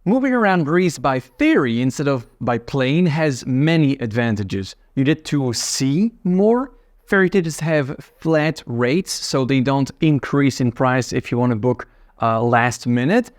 Moving around Greece by ferry instead of by plane has many advantages. You get to see more. Ferry tickets have flat rates, so they don't increase in price if you want to book last minute.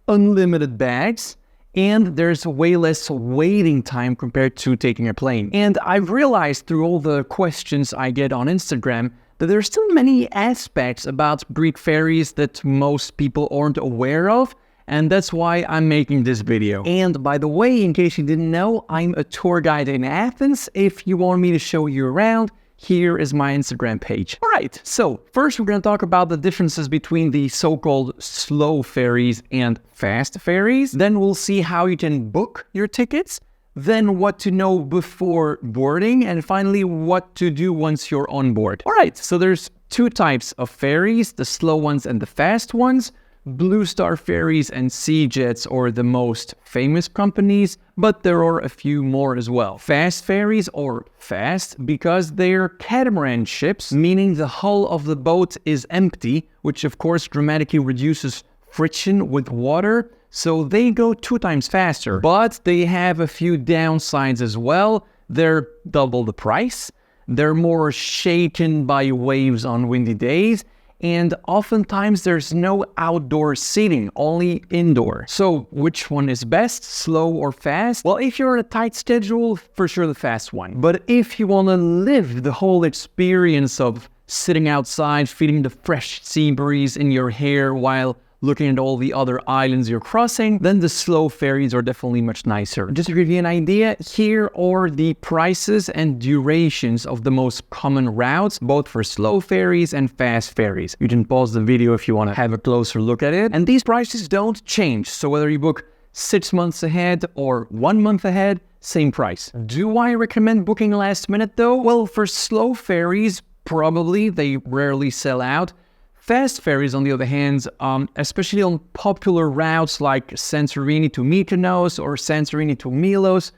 Unlimited bags, and there's way less waiting time compared to taking a plane. And I've realized through all the questions I get on Instagram that there's still many aspects about Greek ferries that most people aren't aware of, and that's why I'm making this video. And by the way, in case you didn't know, I'm a tour guide in Athens. If you want me to show you around, here is my Instagram page. Alright, so first we're going to talk about the differences between the so-called slow ferries and fast ferries. Then we'll see how you can book your tickets. Then what to know before boarding. And finally, what to do once you're on board. Alright, so there's two types of ferries, the slow ones and the fast ones. Blue Star Ferries and Seajets are the most famous companies, but there are a few more as well. Fast ferries are fast because they're catamaran ships, meaning the hull of the boat is empty, which of course dramatically reduces friction with water, so they go 2 times faster. But they have a few downsides as well. They're double the price, they're more shaken by waves on windy days, and oftentimes there's no outdoor seating, only indoor. So which one is best, slow or fast? Well, if you're on a tight schedule, for sure the fast one. But if you want to live the whole experience of sitting outside, feeling the fresh sea breeze in your hair while looking at all the other islands you're crossing, then the slow ferries are definitely much nicer. Just to give you an idea, here are the prices and durations of the most common routes, both for slow ferries and fast ferries. You can pause the video if you want to have a closer look at it. And these prices don't change, so whether you book 6 months ahead or 1 month ahead, same price. Do I recommend booking last minute though? Well, for slow ferries, probably, they rarely sell out. Fast ferries, on the other hand, especially on popular routes like Santorini to Mykonos or Santorini to Milos,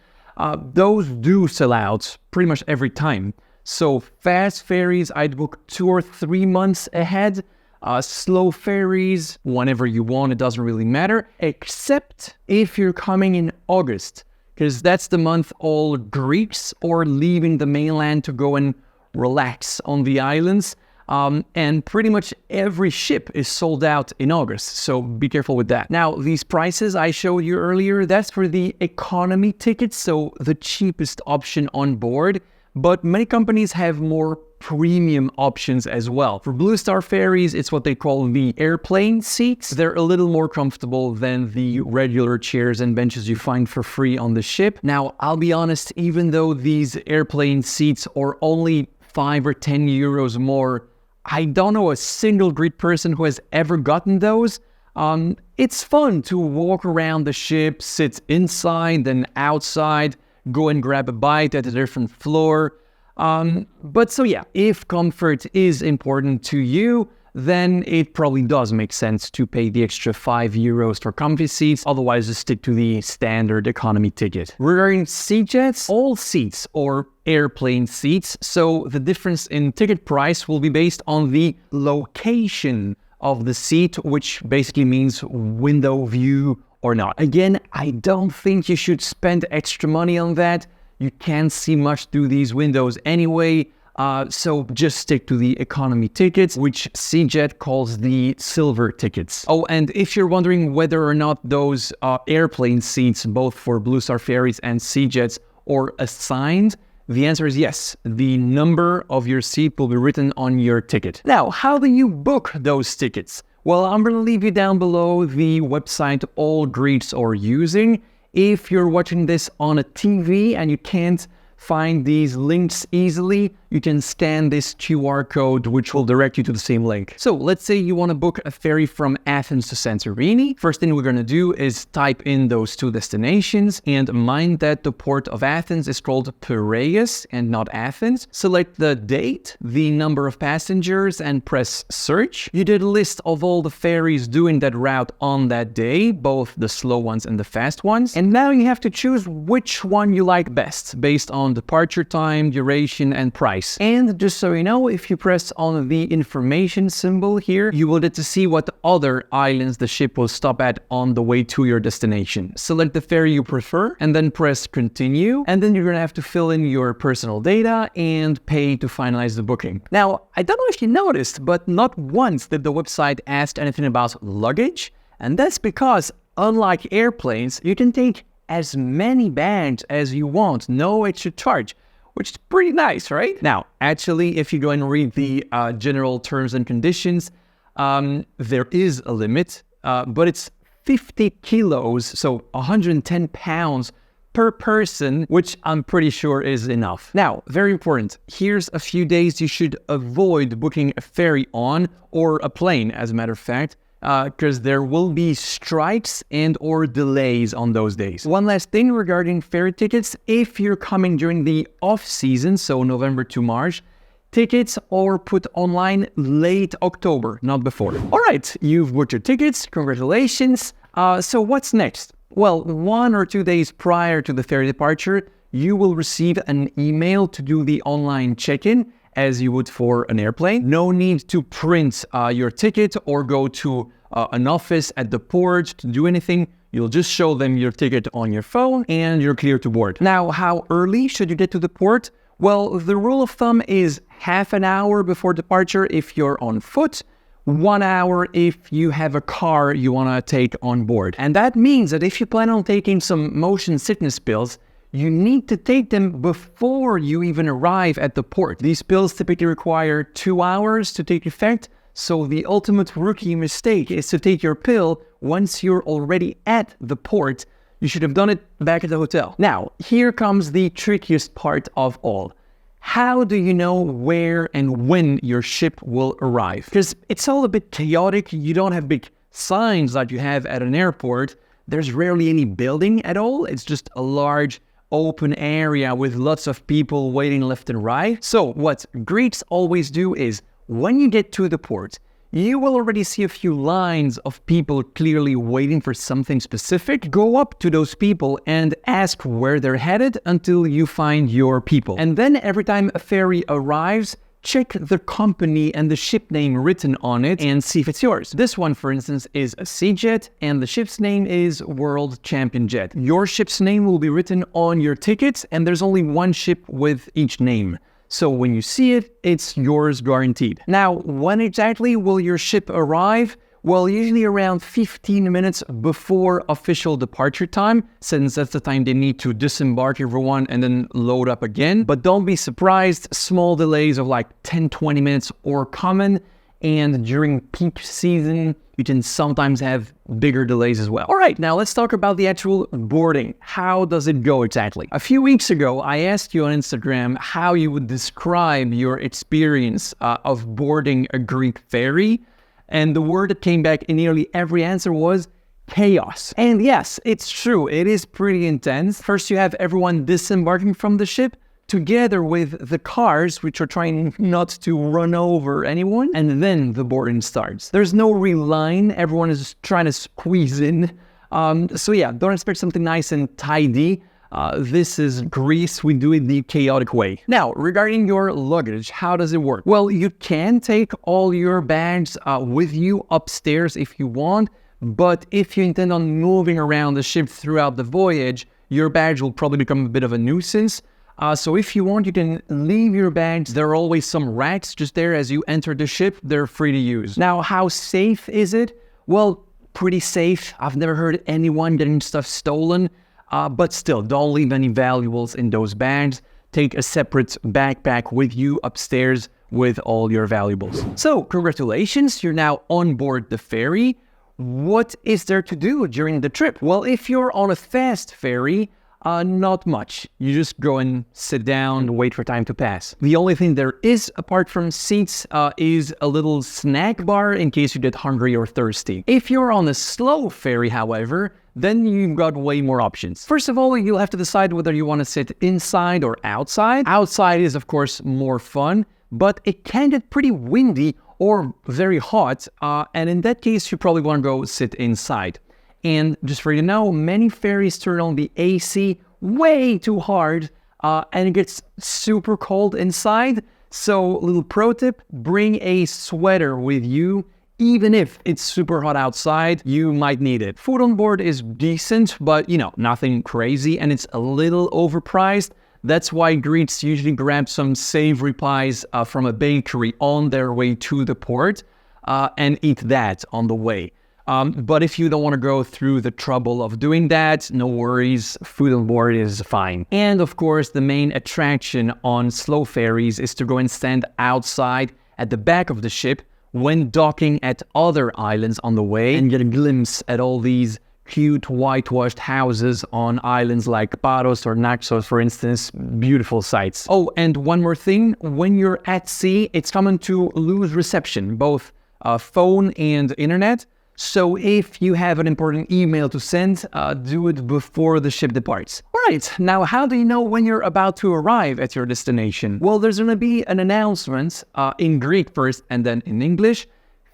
those do sell out pretty much every time. So fast ferries, I'd book 2 or 3 months ahead. Slow ferries, whenever you want, it doesn't really matter, except if you're coming in August, because that's the month all Greeks are leaving the mainland to go and relax on the islands. And pretty much every ship is sold out in August, so be careful with that. Now, these prices I showed you earlier, that's for the economy tickets, so the cheapest option on board, but many companies have more premium options as well. For Blue Star Ferries, it's what they call the airplane seats. They're a little more comfortable than the regular chairs and benches you find for free on the ship. Now, I'll be honest, even though these airplane seats are only 5 or 10 euros more, I don't know a single Greek person who has ever gotten those. It's fun to walk around the ship, sit inside, then outside, go and grab a bite at a different floor. But so yeah, if comfort is important to you, then it probably does make sense to pay the extra 5 euros for comfy seats, otherwise just stick to the standard economy ticket. Regarding Seajets, all seats are airplane seats, so the difference in ticket price will be based on the location of the seat, which basically means window view or not. Again, I don't think you should spend extra money on that. You can't see much through these windows anyway. So just stick to the economy tickets, which Seajet calls the silver tickets. Oh, and if you're wondering whether or not those airplane seats, both for Blue Star Ferries and Seajets, are assigned, the answer is yes. The number of your seat will be written on your ticket. Now, how do you book those tickets? Well, I'm going to leave you down below the website all Greeks are using. If you're watching this on a TV and you can't find these links easily, you can scan this QR code, which will direct you to the same link. So let's say you want to book a ferry from Athens to Santorini. First thing we're going to do is type in those 2 destinations, and mind that the port of Athens is called Piraeus and not Athens. Select the date, the number of passengers, and press search. You get a list of all the ferries doing that route on that day, both the slow ones and the fast ones. And now you have to choose which one you like best based on departure time, duration, and price. price. And just so you know, if you press on the information symbol here, you will get to see what other islands the ship will stop at on the way to your destination. Select the ferry you prefer and then press continue, and then you're gonna have to fill in your personal data and pay to finalize the booking. Now, I don't know if you noticed, but not once did the website ask anything about luggage, and that's because unlike airplanes, you can take as many bags as you want, no extra charge, which is pretty nice, right? Now, actually, if you go and read the general terms and conditions, there is a limit, but it's 50 kilos, so 110 pounds per person, which I'm pretty sure is enough. Now, very important, here's a few days you should avoid booking a ferry on, or a plane, as a matter of fact, because there will be strikes and or delays on those days. One last thing regarding ferry tickets, if you're coming during the off-season, so November to March, tickets are put online late October, not before. All right, you've booked your tickets, congratulations. So what's next? Well, 1 or 2 days prior to the ferry departure, you will receive an email to do the online check-in as you would for an airplane. No need to print your ticket or go to an office at the port to do anything. You'll just show them your ticket on your phone and you're clear to board. Now, how early should you get to the port? Well, the rule of thumb is half an hour before departure if you're on foot, 1 hour if you have a car you want to take on board. And that means that if you plan on taking some motion sickness pills, you need to take them before you even arrive at the port. These pills typically require 2 hours to take effect, so the ultimate rookie mistake is to take your pill once you're already at the port. You should have done it back at the hotel. Now, here comes the trickiest part of all. How do you know where and when your ship will arrive? Because it's all a bit chaotic. You don't have big signs like you have at an airport. There's rarely any building at all. It's just a large open area with lots of people waiting left and right. So what Greeks always do is when you get to the port, you will already see a few lines of people clearly waiting for something specific. Go up to those people and ask where they're headed until you find your people. And then every time a ferry arrives, check the company and the ship name written on it and see if it's yours. This one, for instance, is a Seajet and the ship's name is World Champion Jet. Your ship's name will be written on your tickets and there's only one ship with each name. So when you see it, it's yours guaranteed. Now, when exactly will your ship arrive? Well, usually around 15 minutes before official departure time, since that's the time they need to disembark everyone and then load up again. But don't be surprised, small delays of like 10-20 minutes are common, and during peak season, you can sometimes have bigger delays as well. All right, now let's talk about the actual boarding. How does it go exactly? A few weeks ago, I asked you on Instagram how you would describe your experience of boarding a Greek ferry. And the word that came back in nearly every answer was chaos. And yes, it's true, it is pretty intense. First, you have everyone disembarking from the ship, together with the cars, which are trying not to run over anyone, and then the boarding starts. There's no real line, everyone is trying to squeeze in. So yeah, don't expect something nice and tidy. This is Greece, we do it the chaotic way. Now, regarding your luggage, how does it work? Well, you can take all your bags with you upstairs if you want, but if you intend on moving around the ship throughout the voyage, your bags will probably become a bit of a nuisance. So if you want, you can leave your bags. There are always some racks just there as you enter the ship. They're free to use. Now, how safe is it? Well, pretty safe. I've never heard anyone getting stuff stolen. But still, don't leave any valuables in those bags. Take a separate backpack with you upstairs with all your valuables. So, congratulations, you're now on board the ferry. What is there to do during the trip? Well, if you're on a fast ferry, not much. You just go and sit down and wait for time to pass. The only thing there is, apart from seats, is a little snack bar in case you get hungry or thirsty. If you're on a slow ferry, however, then you've got way more options. First of all, you'll have to decide whether you want to sit inside or outside. Outside is, of course, more fun, but it can get pretty windy or very hot, and in that case, you probably want to go sit inside. And just for you to know, many ferries turn on the AC way too hard, and it gets super cold inside. So, little pro tip, bring a sweater with you. Even if it's super hot outside, you might need it. Food on board is decent, but nothing crazy, and it's a little overpriced. That's why Greeks usually grab some savory pies from a bakery on their way to the port and eat that on the way. But if you don't want to go through the trouble of doing that, no worries, food on board is fine. And of course, the main attraction on slow ferries is to go and stand outside at the back of the ship when docking at other islands on the way and get a glimpse at all these cute whitewashed houses on islands like Paros or Naxos, for instance. Beautiful sights. Oh, and one more thing, when you're at sea, it's common to lose reception, both phone and internet. So if you have an important email to send, do it before the ship departs. All right, now how do you know when you're about to arrive at your destination? Well, there's going to be an announcement in Greek first and then in English,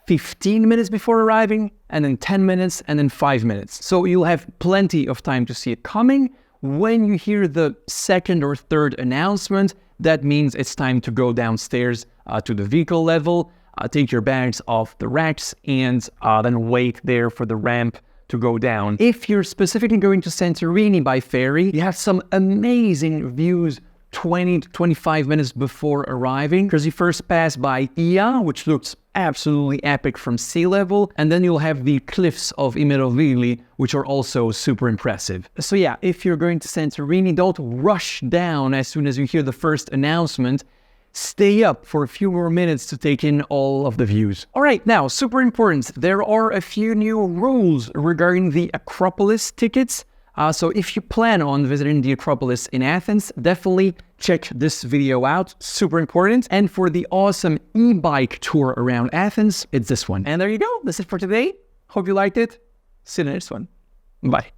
15 minutes before arriving, and then 10 minutes, and then 5 minutes. So you'll have plenty of time to see it coming. When you hear the second or third announcement, that means it's time to go downstairs to the vehicle level, take your bags off the racks, and then wait there for the ramp to go down. If you're specifically going to Santorini by ferry, you have some amazing views 20 to 25 minutes before arriving, because you first pass by Ia, which looks absolutely epic from sea level, and then you'll have the cliffs of Imerovili, which are also super impressive. So yeah, if you're going to Santorini, don't rush down as soon as you hear the first announcement. Stay up for a few more minutes to take in all of the views. All right, now, super important, there are a few new rules regarding the Acropolis tickets. So if you plan on visiting the Acropolis in Athens, definitely check this video out, super important. And for the awesome e-bike tour around Athens, it's this one. And there you go, that's it for today. Hope you liked it. See you in the next one. Bye.